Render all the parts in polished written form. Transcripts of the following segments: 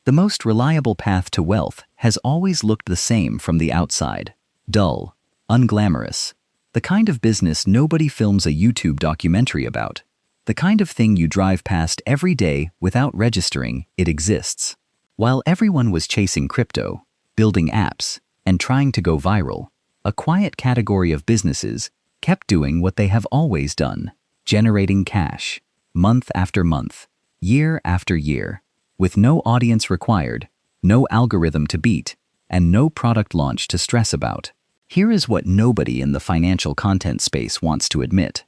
The most reliable path to wealth has always looked the same from the outside. Dull, unglamorous. The kind of business nobody films a YouTube documentary about. The kind of thing you drive past every day without registering it exists. While everyone was chasing crypto, building apps, and trying to go viral, a quiet category of businesses kept doing what they have always done, generating cash, month after month, year after year, with no audience required, no algorithm to beat, and no product launch to stress about. Here is what nobody in the financial content space wants to admit.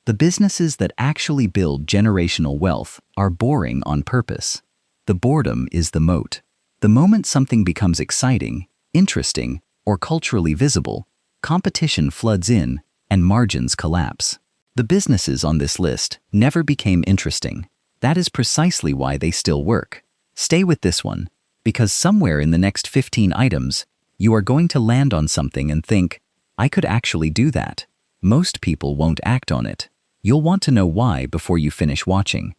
The businesses that actually build generational wealth are boring on purpose. The boredom is the moat. The moment something becomes exciting, interesting, or culturally visible, competition floods in and margins collapse. The businesses on this list never became interesting. That is precisely why they still work. Stay with this one, because somewhere in the next 15 items, you are going to land on something and think, I could actually do that. Most people won't act on it. You'll want to know why before you finish watching.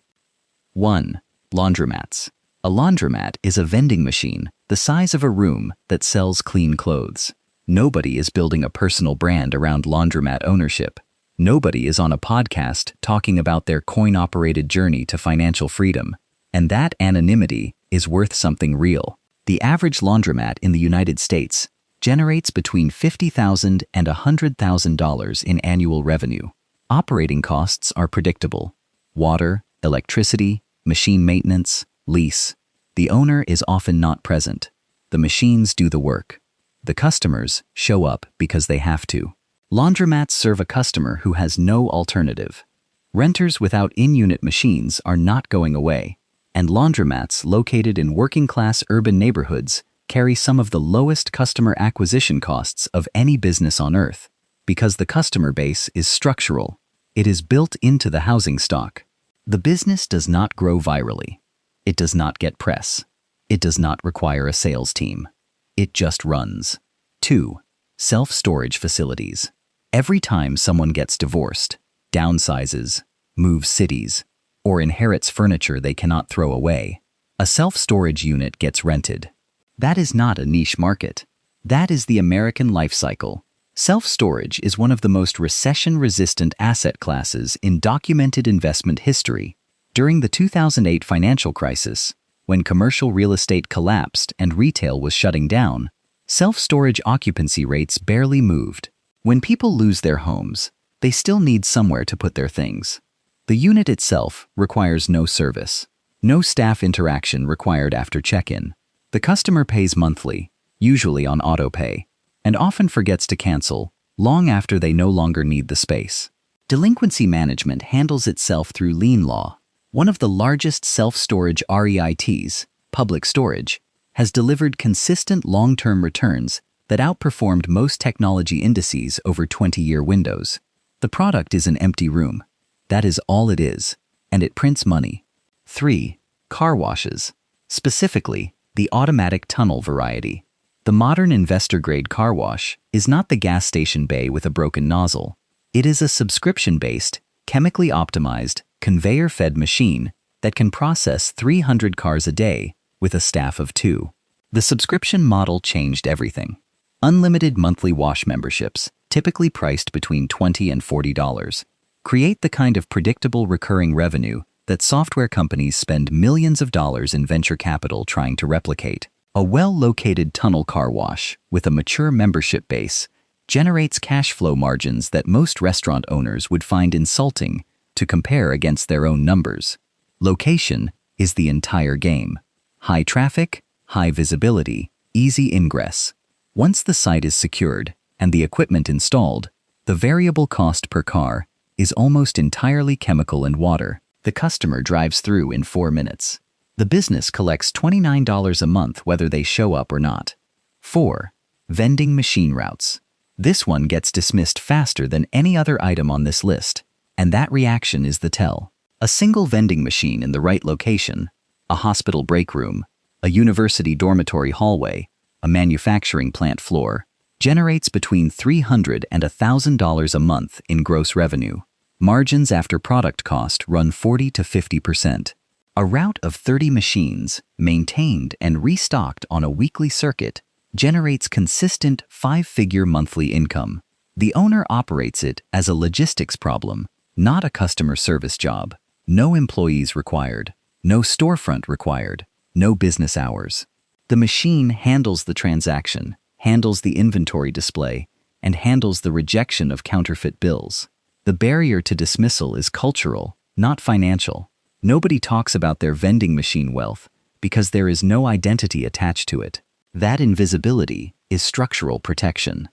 1. Laundromats. A laundromat is a vending machine the size of a room that sells clean clothes. Nobody is building a personal brand around laundromat ownership. Nobody is on a podcast talking about their coin-operated journey to financial freedom. And that anonymity is worth something real. The average laundromat in the United States generates between $50,000 and $100,000 in annual revenue. Operating costs are predictable. Water, electricity, machine maintenance, lease. The owner is often not present. The machines do the work. The customers show up because they have to. Laundromats serve a customer who has no alternative. Renters without in-unit machines are not going away, and laundromats located in working-class urban neighborhoods carry some of the lowest customer acquisition costs of any business on earth, because the customer base is structural. It is built into the housing stock. The business does not grow virally. It does not get press. It does not require a sales team. It just runs. 2. Self-storage facilities. Every time someone gets divorced, downsizes, moves cities, or inherits furniture they cannot throw away, a self-storage unit gets rented. That is not a niche market. That is the American life cycle. Self-storage is one of the most recession-resistant asset classes in documented investment history. During the 2008 financial crisis, when commercial real estate collapsed and retail was shutting down, self-storage occupancy rates barely moved. When people lose their homes, they still need somewhere to put their things. The unit itself requires no service, no staff interaction required after check-in. The customer pays monthly, usually on auto-pay, and often forgets to cancel long after they no longer need the space. Delinquency management handles itself through lien law. One of the largest self-storage REITs, Public Storage, has delivered consistent long-term returns that outperformed most technology indices over 20-year windows. The product is an empty room. That is all it is, and it prints money. 3. Car washes. Specifically, the automatic tunnel variety. The modern investor-grade car wash is not the gas station bay with a broken nozzle. It is a subscription-based, chemically optimized, conveyor-fed machine that can process 300 cars a day with a staff of 2. The subscription model changed everything. Unlimited monthly wash memberships, typically priced between $20 and $40, create the kind of predictable recurring revenue that software companies spend millions of dollars in venture capital trying to replicate. A well-located tunnel car wash with a mature membership base generates cash flow margins that most restaurant owners would find insulting to compare against their own numbers. Location is the entire game. High traffic, high visibility, easy ingress. Once the site is secured and the equipment installed, the variable cost per car is almost entirely chemical and water. The customer drives through in 4 minutes. The business collects $29 a month whether they show up or not. 4. Vending machine routes. This one gets dismissed faster than any other item on this list, and that reaction is the tell. A single vending machine in the right location, a hospital break room, a university dormitory hallway, a manufacturing plant floor, generates between $300 and $1,000 a month in gross revenue. Margins after product cost run 40 to 50%. A route of 30 machines, maintained and restocked on a weekly circuit, generates consistent 5-figure monthly income. The owner operates it as a logistics problem, not a customer service job. No employees required, no storefront required, no business hours. The machine handles the transaction, handles the inventory display, and handles the rejection of counterfeit bills. The barrier to dismissal is cultural, not financial. Nobody talks about their vending machine wealth because there is no identity attached to it. That invisibility is structural protection.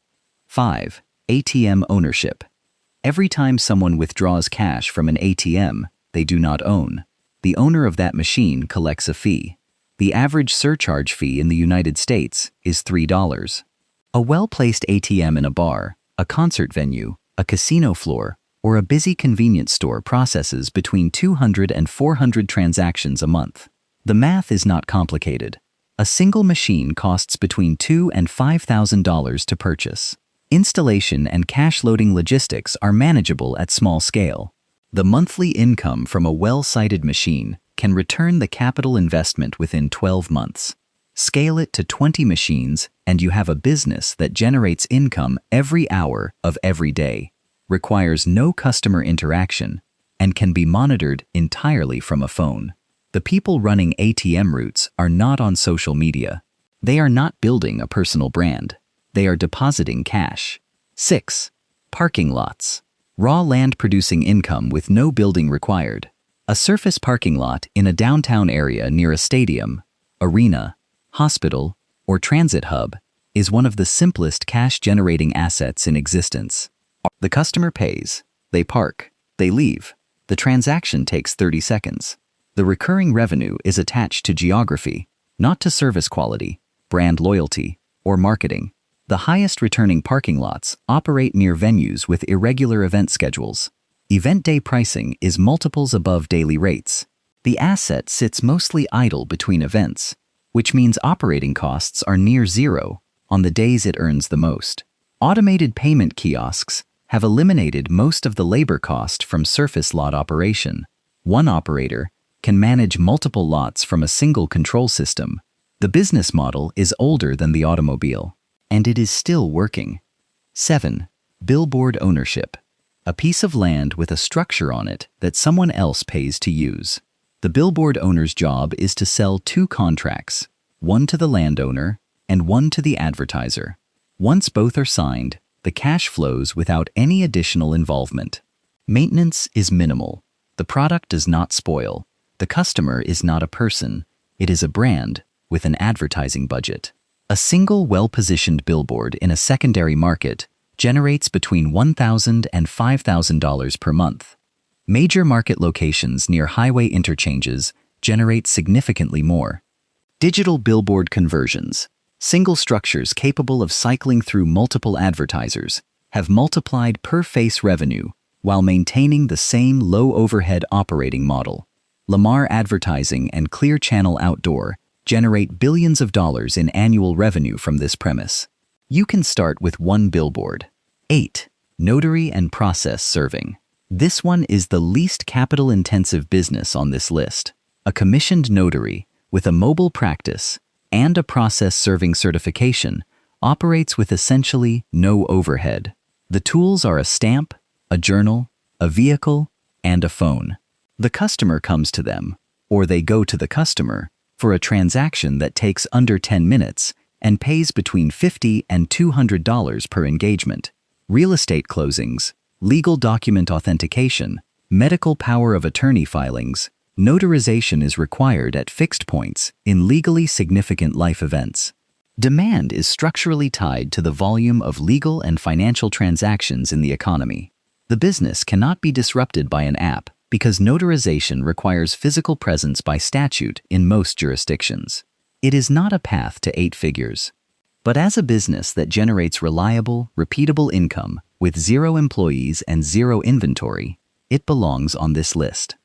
5. ATM ownership. Every time someone withdraws cash from an ATM they do not own, the owner of that machine collects a fee. The average surcharge fee in the United States is $3. A well-placed ATM in a bar, a concert venue, a casino floor, or a busy convenience store processes between 200 and 400 transactions a month. The math is not complicated. A single machine costs between $2,000 and $5,000 to purchase. Installation and cash-loading logistics are manageable at small scale. The monthly income from a well-sited machine can return the capital investment within 12 months. Scale it to 20 machines and you have a business that generates income every hour of every day, requires no customer interaction, and can be monitored entirely from a phone. The people running ATM routes are not on social media. They are not building a personal brand. They are depositing cash. 6. Parking lots. Raw land producing income with no building required. A surface parking lot in a downtown area near a stadium, arena, hospital, or transit hub is one of the simplest cash-generating assets in existence. The customer pays, they park, they leave. The transaction takes 30 seconds. The recurring revenue is attached to geography, not to service quality, brand loyalty, or marketing. The highest returning parking lots operate near venues with irregular event schedules. Event day pricing is multiples above daily rates. The asset sits mostly idle between events, which means operating costs are near zero on the days it earns the most. Automated payment kiosks have eliminated most of the labor cost from surface lot operation. One operator can manage multiple lots from a single control system. The business model is older than the automobile, and it is still working. 7. Billboard ownership. A piece of land with a structure on it that someone else pays to use. The billboard owner's job is to sell 2 contracts, one to the landowner and one to the advertiser. Once both are signed, the cash flows without any additional involvement. Maintenance is minimal. The product does not spoil. The customer is not a person. It is a brand with an advertising budget. A single well-positioned billboard in a secondary market generates between $1,000 and $5,000 per month. Major market locations near highway interchanges generate significantly more. Digital billboard conversions. Single structures capable of cycling through multiple advertisers have multiplied per-face revenue while maintaining the same low-overhead operating model. Lamar Advertising and Clear Channel Outdoor generate billions of dollars in annual revenue from this premise. You can start with one billboard. 8. Notary and process serving. This one is the least capital-intensive business on this list. A commissioned notary with a mobile practice and a process serving certification operates with essentially no overhead. The tools are a stamp, a journal, a vehicle, and a phone. The customer comes to them, or they go to the customer, for a transaction that takes under 10 minutes and pays between $50 and $200 per engagement. Real estate closings, legal document authentication, medical power of attorney filings, notarization is required at fixed points in legally significant life events. Demand is structurally tied to the volume of legal and financial transactions in the economy. The business cannot be disrupted by an app because notarization requires physical presence by statute in most jurisdictions. It is not a path to 8 figures. But as a business that generates reliable, repeatable income with 0 employees and 0 inventory, it belongs on this list.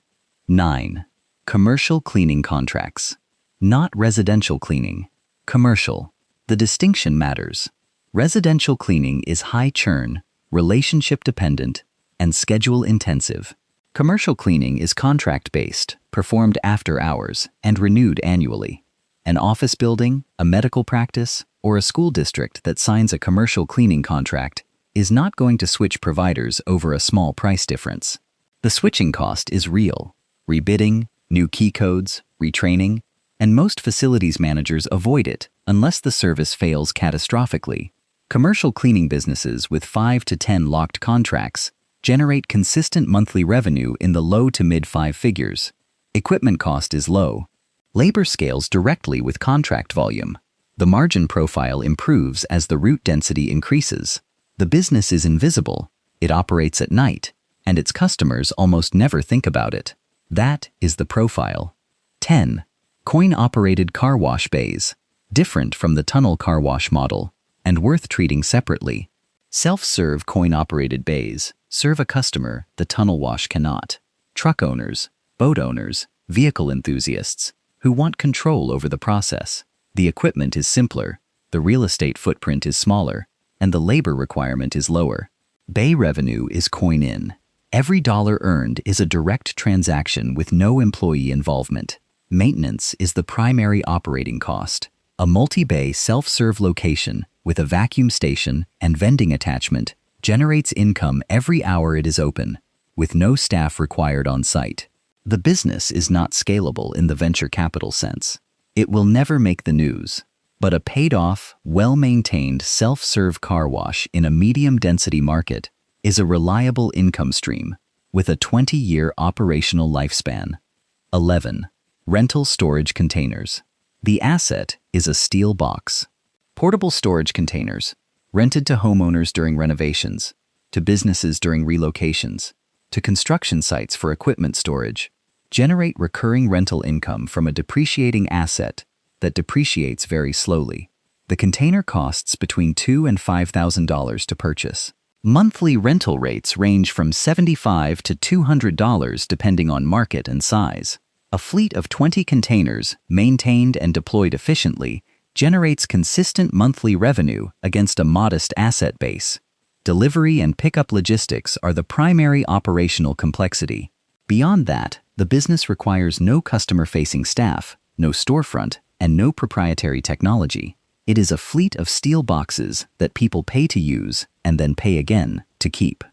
9. Commercial cleaning contracts. Not residential cleaning. Commercial. The distinction matters. Residential cleaning is high churn, relationship dependent, and schedule intensive. Commercial cleaning is contract-based, performed after hours, and renewed annually. An office building, a medical practice, or a school district that signs a commercial cleaning contract is not going to switch providers over a small price difference. The switching cost is real. Rebidding, new key codes, retraining, and most facilities managers avoid it unless the service fails catastrophically. Commercial cleaning businesses with 5 to 10 locked contracts generate consistent monthly revenue in the low to mid 5 figures. Equipment cost is low. Labor scales directly with contract volume. The margin profile improves as the route density increases. The business is invisible. It operates at night, and its customers almost never think about it. That is the profile. 10. Coin-operated car wash bays, different from the tunnel car wash model, and worth treating separately. Self-serve coin-operated bays serve a customer the tunnel wash cannot. Truck owners, boat owners, vehicle enthusiasts who want control over the process. The equipment is simpler, the real estate footprint is smaller, and the labor requirement is lower. Bay revenue is coin-in. Every dollar earned is a direct transaction with no employee involvement. Maintenance is the primary operating cost. A multi-bay self-serve location with a vacuum station and vending attachment generates income every hour it is open, with no staff required on site. The business is not scalable in the venture capital sense. It will never make the news, but a paid-off, well-maintained self-serve car wash in a medium-density market is a reliable income stream with a 20-year operational lifespan. 11. Rental storage containers. The asset is a steel box. Portable storage containers, rented to homeowners during renovations, to businesses during relocations, to construction sites for equipment storage, generate recurring rental income from a depreciating asset that depreciates very slowly. The container costs between $2,000 and $5,000 to purchase. Monthly rental rates range from $75 to $200 depending on market and size. A fleet of 20 containers, maintained and deployed efficiently, generates consistent monthly revenue against a modest asset base. Delivery and pickup logistics are the primary operational complexity. Beyond that, the business requires no customer-facing staff, no storefront, and no proprietary technology. It is a fleet of steel boxes that people pay to use and then pay again to keep.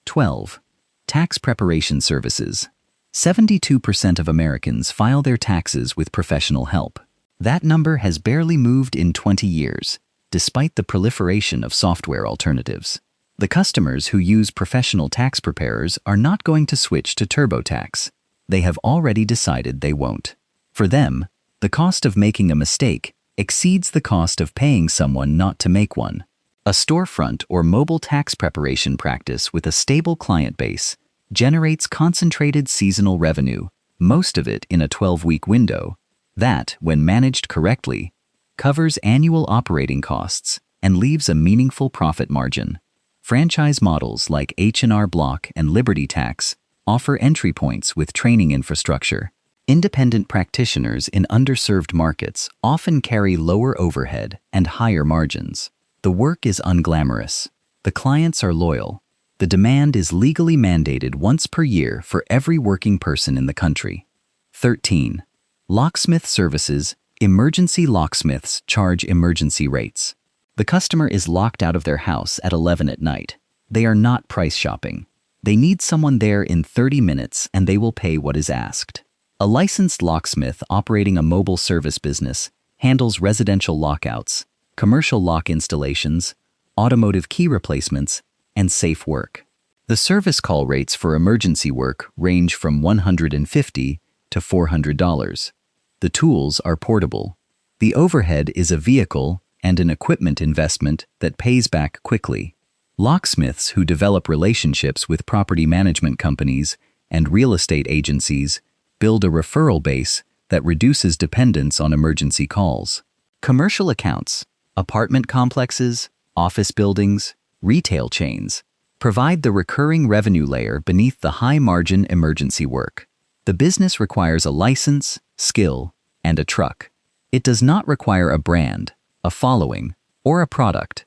12. Tax preparation services. 72% of Americans file their taxes with professional help. That number has barely moved in 20 years, despite the proliferation of software alternatives. The customers who use professional tax preparers are not going to switch to TurboTax. They have already decided they won't. For them, the cost of making a mistake exceeds the cost of paying someone not to make one. A storefront or mobile tax preparation practice with a stable client base generates concentrated seasonal revenue, most of it in a 12-week window, that, when managed correctly, covers annual operating costs and leaves a meaningful profit margin. Franchise models like H&R Block and Liberty Tax offer entry points with training infrastructure. Independent practitioners in underserved markets often carry lower overhead and higher margins. The work is unglamorous. The clients are loyal. The demand is legally mandated once per year for every working person in the country. 13. Locksmith services. Emergency locksmiths charge emergency rates. The customer is locked out of their house at 11 at night. They are not price shopping. They need someone there in 30 minutes and they will pay what is asked. A licensed locksmith operating a mobile service business handles residential lockouts, commercial lock installations, automotive key replacements, and safe work. The service call rates for emergency work range from $150 to $400. The tools are portable. The overhead is a vehicle and an equipment investment that pays back quickly. Locksmiths who develop relationships with property management companies and real estate agencies build a referral base that reduces dependence on emergency calls. Commercial accounts, apartment complexes, office buildings, retail chains provide the recurring revenue layer beneath the high-margin emergency work. The business requires a license, skill, and a truck. It does not require a brand, a following, or a product.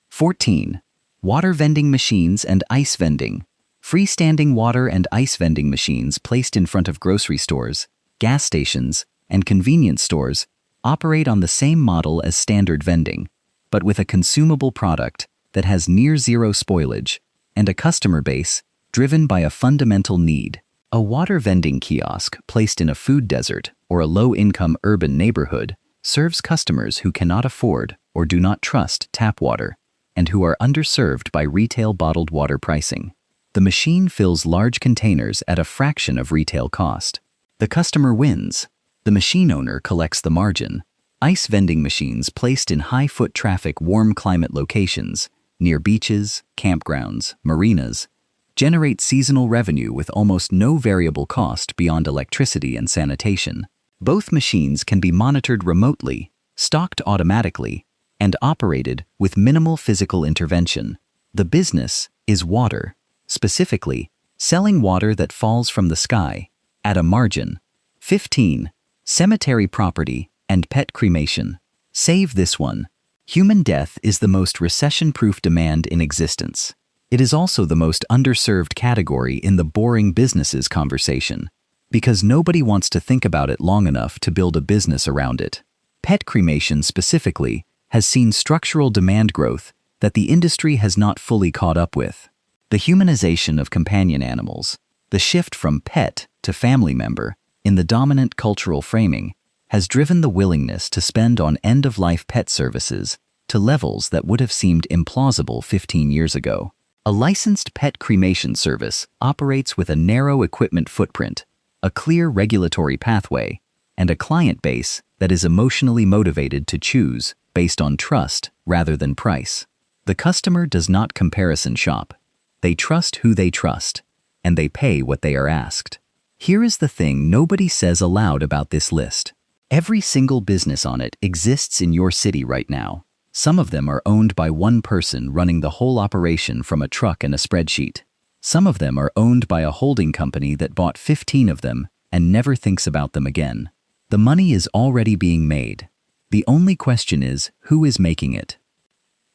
14. Water vending machines and ice vending. Freestanding water and ice vending machines placed in front of grocery stores, gas stations, and convenience stores operate on the same model as standard vending, but with a consumable product that has near-zero spoilage and a customer base driven by a fundamental need. A water vending kiosk placed in a food desert or a low-income urban neighborhood serves customers who cannot afford or do not trust tap water and who are underserved by retail bottled water pricing. The machine fills large containers at a fraction of retail cost. The customer wins. The machine owner collects the margin. Ice vending machines placed in high-foot traffic warm climate locations, near beaches, campgrounds, marinas, generate seasonal revenue with almost no variable cost beyond electricity and sanitation. Both machines can be monitored remotely, stocked automatically, and operated with minimal physical intervention. The business is water, specifically, selling water that falls from the sky, at a margin. 15. Cemetery property and pet cremation. Save this one. Human death is the most recession-proof demand in existence. It is also the most underserved category in the boring businesses conversation, because nobody wants to think about it long enough to build a business around it. Pet cremation specifically has seen structural demand growth that the industry has not fully caught up with. The humanization of companion animals, the shift from pet to family member in the dominant cultural framing, has driven the willingness to spend on end-of-life pet services to levels that would have seemed implausible 15 years ago. A licensed pet cremation service operates with a narrow equipment footprint, a clear regulatory pathway, and a client base that is emotionally motivated to choose based on trust rather than price. The customer does not comparison shop. They trust who they trust, and they pay what they are asked. Here is the thing nobody says aloud about this list. Every single business on it exists in your city right now. Some of them are owned by one person running the whole operation from a truck and a spreadsheet. Some of them are owned by a holding company that bought 15 of them and never thinks about them again. The money is already being made. The only question is, who is making it?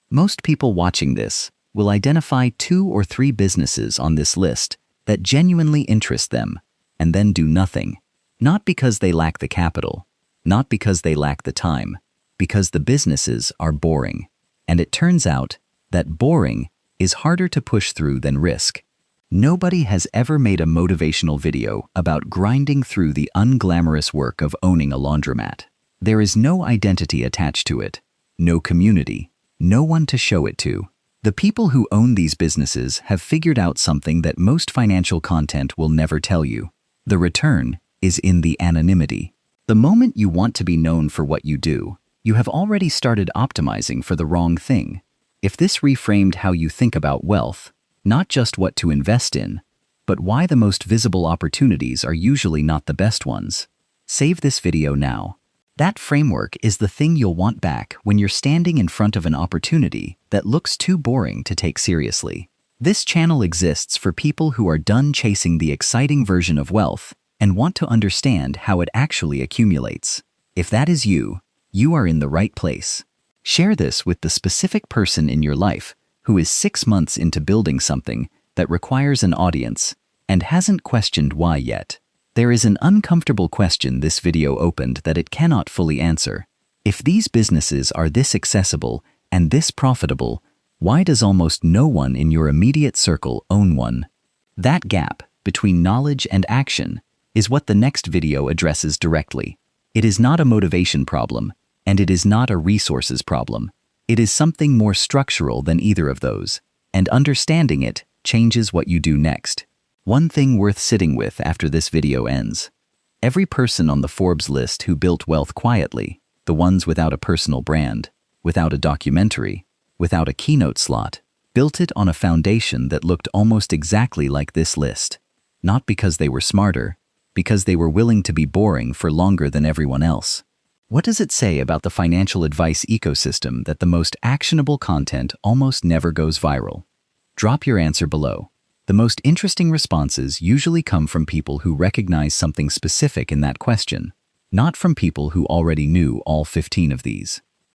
Most people watching this will identify 2 or 3 businesses on this list that genuinely interest them, and then do nothing. Not because they lack the capital, not because they lack the time, because the businesses are boring. And it turns out that boring is harder to push through than risk. Nobody has ever made a motivational video about grinding through the unglamorous work of owning a laundromat. There is no identity attached to it, no community, no one to show it to. The people who own these businesses have figured out something that most financial content will never tell you. The return is in the anonymity. The moment you want to be known for what you do, you have already started optimizing for the wrong thing. If this reframed how you think about wealth, not just what to invest in, but why the most visible opportunities are usually not the best ones, save this video now. That framework is the thing you'll want back when you're standing in front of an opportunity that looks too boring to take seriously. This channel exists for people who are done chasing the exciting version of wealth and want to understand how it actually accumulates. If that is you, you are in the right place. Share this with the specific person in your life who is 6 months into building something that requires an audience and hasn't questioned why yet. There is an uncomfortable question this video opened that it cannot fully answer. If these businesses are this accessible and this profitable, why does almost no one in your immediate circle own one? That gap between knowledge and action is what the next video addresses directly. It is not a motivation problem, and it is not a resources problem. It is something more structural than either of those, and understanding it changes what you do next. One thing worth sitting with after this video ends. Every person on the Forbes list who built wealth quietly, the ones without a personal brand, without a documentary, without a keynote slot, built it on a foundation that looked almost exactly like this list. Not because they were smarter, because they were willing to be boring for longer than everyone else. What does it say about the financial advice ecosystem that the most actionable content almost never goes viral? Drop your answer below. The most interesting responses usually come from people who recognize something specific in that question, not from people who already knew all 15 of these.